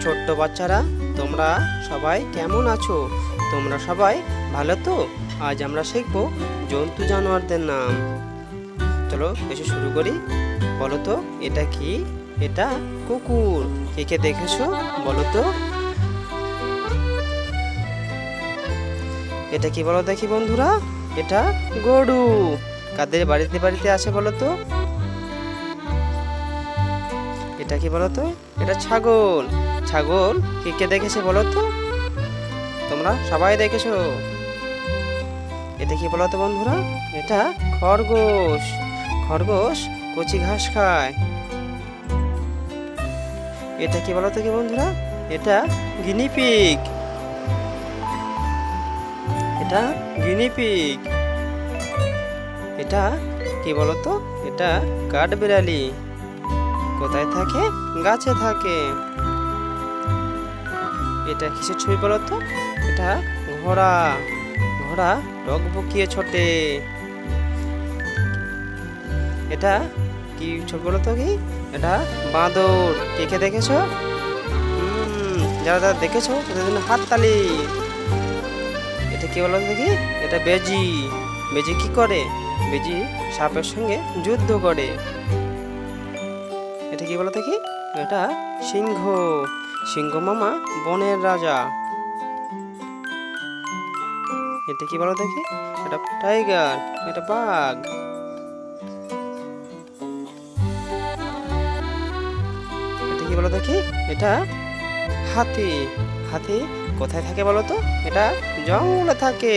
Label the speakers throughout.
Speaker 1: ছোট্ট বাচ্চারা, তোমরা সবাই কেমন আছো? তোমরা সবাই ভালো তো? আজ আমরা শিখব জন্তু জানোয়ারদের নাম। চলো এসে শুরু করি। বলো তো এটা কি? এটা কুকুর। কে কে দেখেছো বলো তো? এটা কি বলো দেখি বন্ধুরা? এটা গরু। কাদের বাড়িতে বাড়িতে আছে বলো তো? এটা কি বলো তো? এটা ছাগল। ছাগল কে কে দেখেছে বলো তো? তোমরা সবাই দেখেছো। এটা কি বলো তো বন্ধুরা? এটা খরগোশ। খরগোশ কচি ঘাস খায়। এটা কি বলো তো কি বন্ধুরা? এটা গিনিপিগ। এটা গিনিপিগ। এটা কি বলো তো? এটা কাঠবিড়ালি। কোথায় থাকে? গাছে থাকে। এটা কিসের ছবি বলো তো? এটা ঘোড়া। ঘোড়া ডগবগিয়ে ছোটে। এটা কি ছবি বলো তো? কি এটা বাঁদর। কে কে দেখেছো? যারা যারা দেখেছো তাদের জন্য হাততালি। এটা কি বলো দেখি? এটা বেজি। বেজি কি করে? বেজি সাপের সঙ্গে যুদ্ধ করে। এটা কি বলো দেখি? এটা সিংহ। সিংহ মামা বনের রাজা। এটা কি বলো দেখি? এটা টাইগার। এটা বাঘ। এটা কি বলো দেখি? এটা হাতি। হাতি কোথায় থাকে বলো তো? এটা জঙ্গলে থাকে।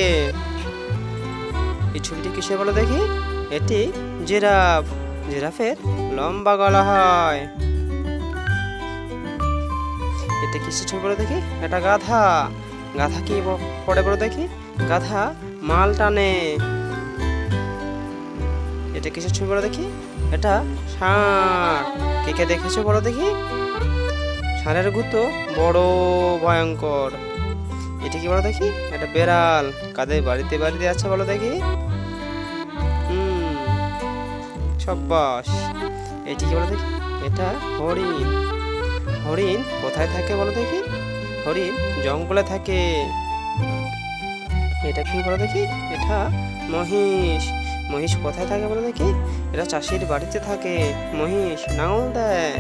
Speaker 1: এই ছবিটি কিসে বলো দেখি? এটি জিরাফ। জিরাফের লম্বা গলা হয়। এটা কিসের ছবি বলো দেখি? এটা গাধা। গাধা কি পড়ে বলো দেখি? গাধা মাল টানে। এটা কিসের ছবি বলো দেখি? এটা ষাঁড়। কে কে দেখেছো বলো দেখি? ষাঁড়ের গুতো বড় ভয়ঙ্কর। এটা কি বলো দেখি? এটা বেড়াল। কাদের বাড়িতে বাড়িতে আছে বলো দেখি? সাব্বাস। এটি কি বলো দেখি? এটা হরিণ। হরিণ কোথায় থাকে বলো দেখি? হরিণ জঙ্গলে থাকে। এটা কি বলো দেখি? এটা মহিষ। মহিষ কোথায় থাকে বলো দেখি? এটা চাষির বাড়িতে থাকে। মহিষ লাঙল দেয়।